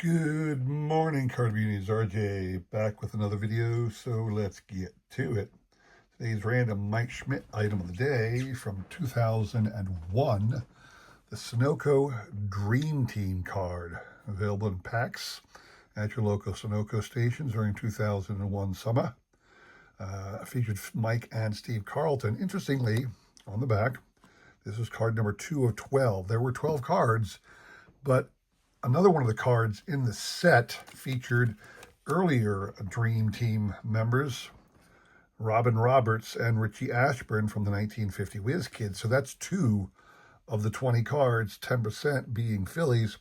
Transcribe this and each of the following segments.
Good morning, Card Beauties. RJ back with another video, so let's get to it. Today's random Mike Schmidt item of the day from 2001, the Sunoco Dream Team card, available in packs at your local Sunoco stations during 2001 summer. Featured Mike and Steve Carlton. Interestingly, on the back, this is card number 2 of 12. There were 12 cards, but another one of the cards in the set featured earlier Dream Team members, Robin Roberts and Richie Ashburn from the 1950 Whiz Kids. So that's 2 of the 20 cards, 10% being Phillies.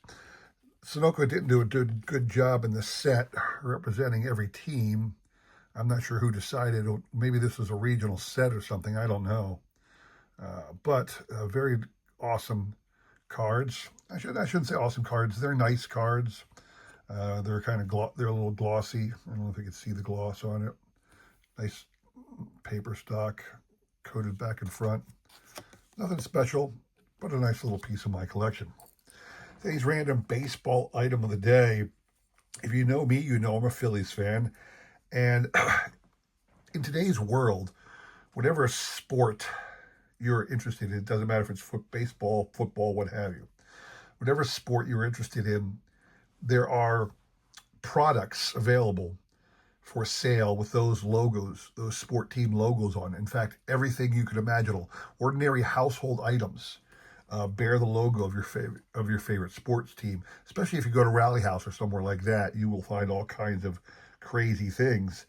Sunoco didn't do a good job in the set representing every team. I'm not sure who decided. Maybe this was a regional set or something. I don't know. But very awesome cards. I shouldn't say awesome cards. They're nice cards. They're kind of they're a little glossy. I don't know if you can see the gloss on it. Nice paper stock, coated back and front. Nothing special, but a nice little piece of my collection. Today's random baseball item of the day. If you know me, you know I'm a Phillies fan. And in today's world, whatever sport you're interested in, it doesn't matter if it's baseball, football, what have you. Whatever sport you're interested in, there are products available for sale with those logos, those sport team logos on. In fact, everything you could imagine, ordinary household items, bear the logo of your favorite sports team. Especially if you go to Rally House or somewhere like that, you will find all kinds of crazy things.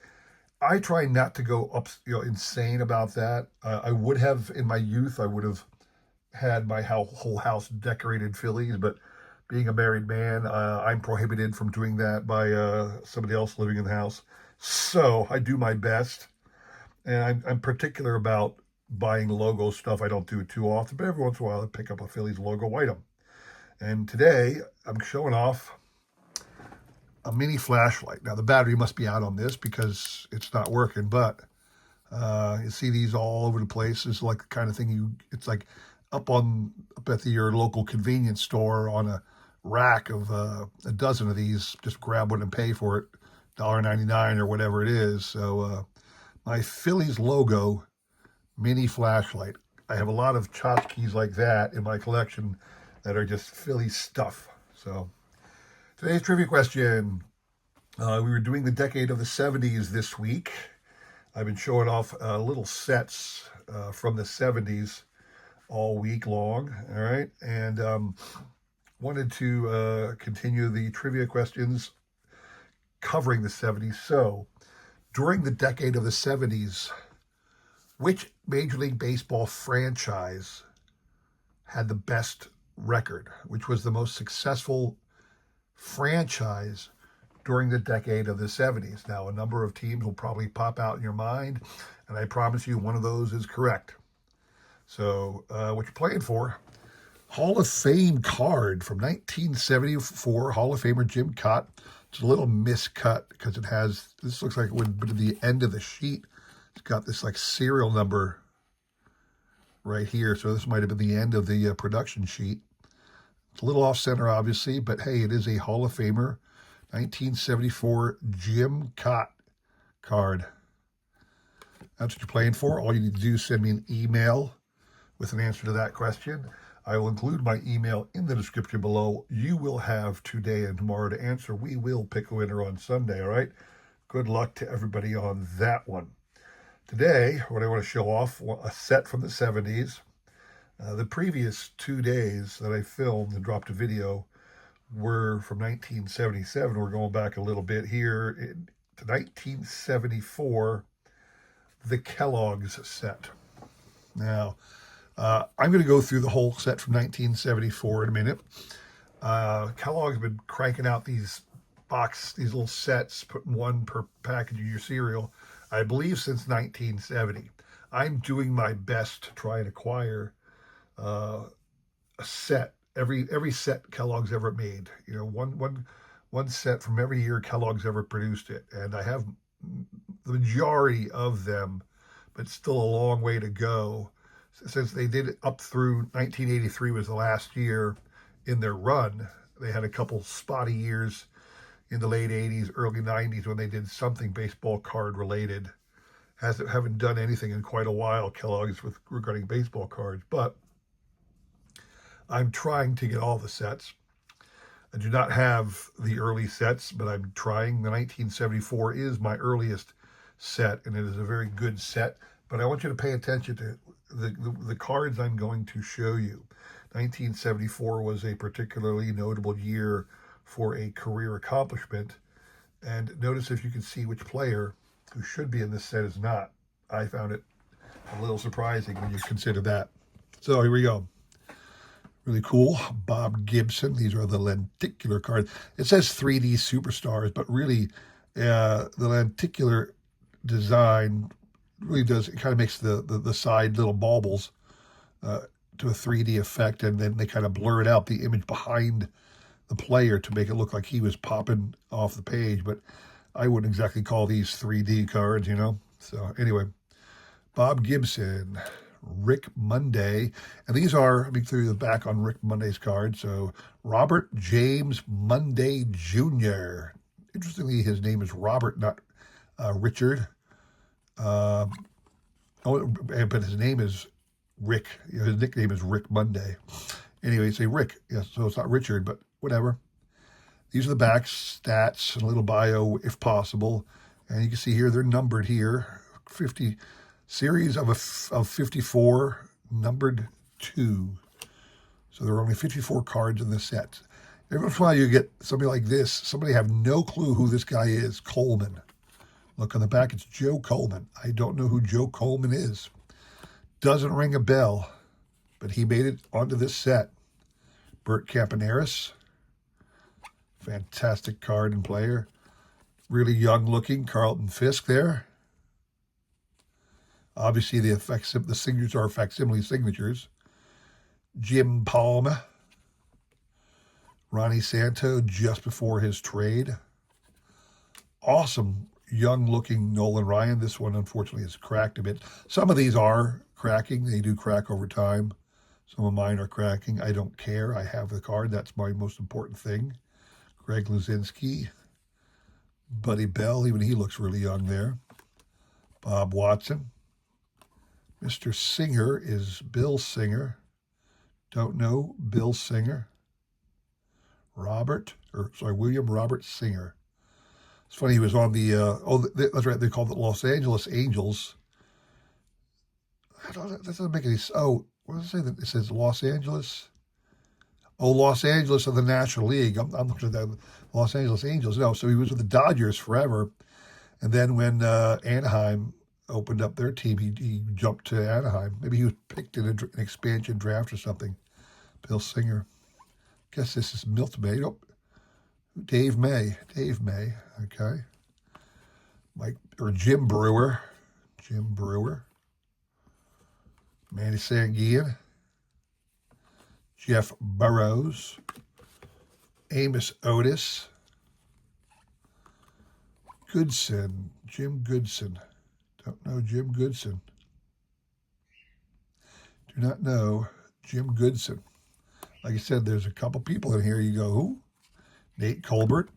I try not to go insane about that. I would have in my youth. I would have had my whole house decorated Phillies, but being a married man, I'm prohibited from doing that by somebody else living in the house. So I do my best, and I'm particular about buying logo stuff. I don't do it too often, but every once in a while I pick up a Phillies logo item. And today I'm showing off a mini flashlight. Now the battery must be out on this because it's not working, but you see these all over the place. It's like the kind of thing it's like up at your local convenience store on a rack of a dozen of these. Just grab one and pay for it, $1.99 or whatever it is. So my Phillies logo mini flashlight. I have a lot of tchotchkes like that in my collection that are just Philly stuff. So today's trivia question. We were doing the decade of the 70s this week. I've been showing off little sets from the 70s all week long, all right? And wanted to continue the trivia questions covering the 70s. So, during the decade of the 70s, which Major League Baseball franchise had the best record? Which was the most successful franchise during the decade of the 70s? Now, a number of teams will probably pop out in your mind, and I promise you one of those is correct. So, what you're playing for? Hall of Fame card from 1974, Hall of Famer Jim Cott. It's a little miscut because this looks like it would be the end of the sheet. It's got this like serial number right here, so this might have been the end of the production sheet. It's a little off center, obviously, but hey, it is a Hall of Famer 1974 Jim Cott card. That's what you're playing for. All you need to do is send me an email with an answer to that question. I will include my email in the description below. You will have today and tomorrow to answer. We will pick a winner on Sunday, all right? Good luck to everybody on that one. Today, what I want to show off, a set from the 70s. The previous 2 days that I filmed and dropped a video were from 1977. We're going back a little bit here to 1974, the Kellogg's set. Now, I'm going to go through the whole set from 1974 in a minute. Kellogg's been cranking out these little sets, putting one per package of your cereal, I believe since 1970. I'm doing my best to try and acquire a set, every set Kellogg's ever made. You know, one set from every year Kellogg's ever produced it, and I have the majority of them, but still a long way to go. Since they did it up through 1983 was the last year in their run. They had a couple spotty years in the late 80s, early 90s when they did something baseball card related. Haven't done anything in quite a while, Kellogg's, with regarding baseball cards, but I'm trying to get all the sets. I do not have the early sets, but I'm trying. The 1974 is my earliest set, and it is a very good set. But I want you to pay attention to the cards I'm going to show you. 1974 was a particularly notable year for a career accomplishment. And notice if you can see which player who should be in this set is not. I found it a little surprising when you consider that. So here we go. Really cool. Bob Gibson. These are the lenticular cards. It says 3D Superstars, but really the lenticular design really does, it kind of makes the side little baubles to a 3D effect, and then they kind of blurred out the image behind the player to make it look like he was popping off the page, but I wouldn't exactly call these 3D cards, you know? So anyway, Bob Gibson, Rick Monday, and these are, let me through the back on Rick Monday's card. So Robert James Monday Jr. Interestingly, his name is Robert, not Richard. But his name is Rick. His nickname is Rick Monday. Anyway, you say Rick. Yes, so it's not Richard, but whatever. These are the back stats and a little bio, if possible. And you can see here, they're numbered here. 50 series of 54, numbered 2. So there are only 54 cards in this set. Every once in a while you get somebody like this. Somebody have no clue who this guy is. Coleman. Look on the back, it's Joe Coleman. I don't know who Joe Coleman is. Doesn't ring a bell, but he made it onto this set. Bert Campaneris. Fantastic card and player. Really young looking. Carlton Fisk there. Obviously, the signatures are facsimile signatures. Jim Palma. Ronnie Santo just before his trade. Awesome young-looking Nolan Ryan. This one, unfortunately, is cracked a bit. Some of these are cracking. They do crack over time. Some of mine are cracking. I don't care. I have the card. That's my most important thing. Greg Luzinski. Buddy Bell. Even he looks really young there. Bob Watson. Mr. Singer is Bill Singer. Don't know Bill Singer. William Robert Singer. It's funny, he was on that's right, they called it Los Angeles Angels. That doesn't make any sense. Oh, what does it say? It says Los Angeles. Oh, Los Angeles of the National League. I'm looking at that. Los Angeles Angels. No, so he was with the Dodgers forever. And then when Anaheim opened up their team, he jumped to Anaheim. Maybe he was picked in an expansion draft or something. Bill Singer. Guess this is Milt May. Oh, Dave May. Okay. Jim Brewer. Manny Sanguian. Jeff Burrows. Amos Otis. Goodson. Jim Goodson. Don't know Jim Goodson. Do not know Jim Goodson. Like I said, there's a couple people in here. You go, who? Nate Colbert.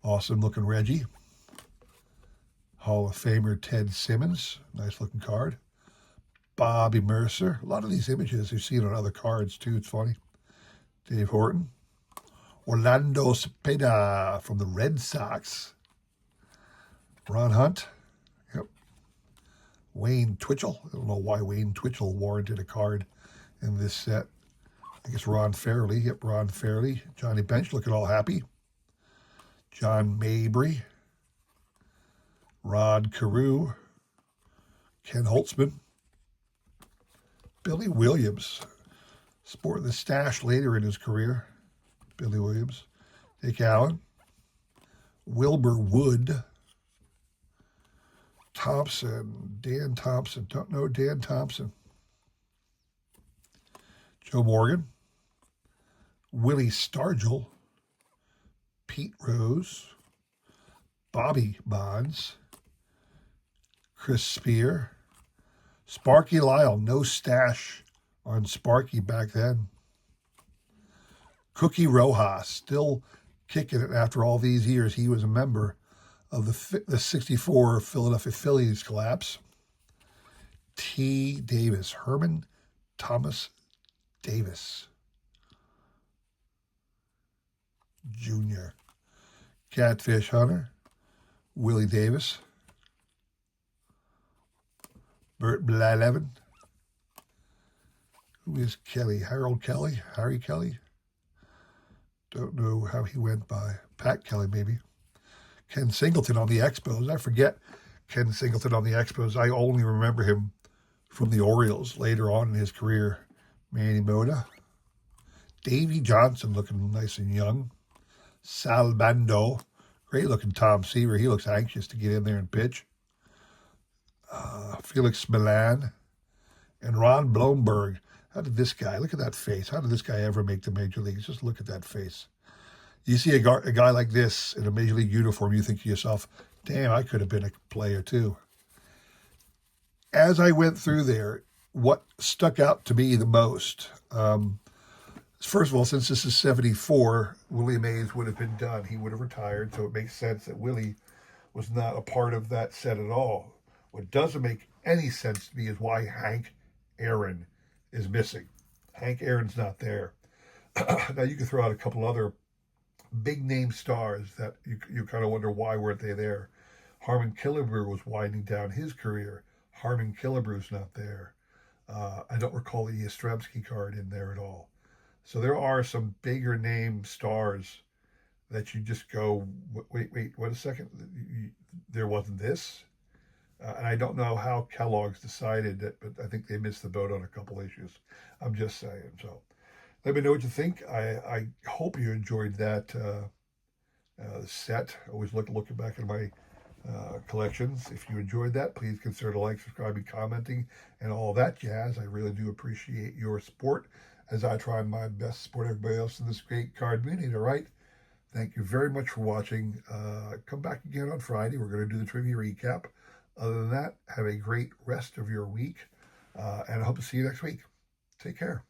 Awesome looking Reggie. Hall of Famer Ted Simmons. Nice looking card. Bobby Mercer. A lot of these images you've seen on other cards too. It's funny. Dave Horton. Orlando Cepeda from the Red Sox. Ron Hunt. Yep. Wayne Twitchell. I don't know why Wayne Twitchell warranted a card in this set. I guess Ron Fairley. Yep, Ron Fairley. Johnny Bench looking all happy. John Mabry. Rod Carew. Ken Holtzman. Billy Williams. Sporting the stash later in his career. Billy Williams. Dick Allen. Wilbur Wood. Thompson. Dan Thompson. Don't know Dan Thompson. Joe Morgan. Willie Stargell. Pete Rose. Bobby Bonds. Chris Spear. Sparky Lyle. No stash on Sparky back then. Cookie Rojas. Still kicking it after all these years. He was a member of the 64 Philadelphia Phillies collapse. T. Davis, Herman Thomas Davis Jr. Catfish hunter, Willie Davis. Bert Blyleven. Who is Kelly? Harold Kelly? Harry Kelly? Don't know how he went by. Pat Kelly, maybe. Ken Singleton on the Expos. I forget Ken Singleton on the Expos. I only remember him from the Orioles later on in his career. Manny Mota. Davey Johnson looking nice and young. Sal Bando. Great looking Tom Seaver. He looks anxious to get in there and pitch. Felix Milan. And Ron Blomberg. How did this guy, look at that face. How did this guy ever make the major leagues? Just look at that face. You see a guy like this in a major league uniform, you think to yourself, damn, I could have been a player too. As I went through there, what stuck out to me the most, first of all, since this is 74, Willie Mays would have been done. He would have retired, so it makes sense that Willie was not a part of that set at all. What doesn't make any sense to me is why Hank Aaron is missing. Hank Aaron's not there. Now, you can throw out a couple other big name stars that you kind of wonder why weren't they there. Harmon Killebrew was winding down his career. Harmon Killebrew's not there. I don't recall the Yastrzemski card in there at all. So there are some bigger name stars that you just go, wait, wait a second. There wasn't this? And I don't know how Kellogg's decided that, but I think they missed the boat on a couple issues. I'm just saying. So let me know what you think. I hope you enjoyed that set. Always looking back at my collections. If you enjoyed that, please consider to like, subscribing, commenting, and all that jazz. I really do appreciate your support as I try my best to support everybody else in this great card community. All right. Thank you very much for watching. Come back again on Friday. We're going to do the trivia recap. Other than that, have a great rest of your week, and I hope to see you next week. Take care.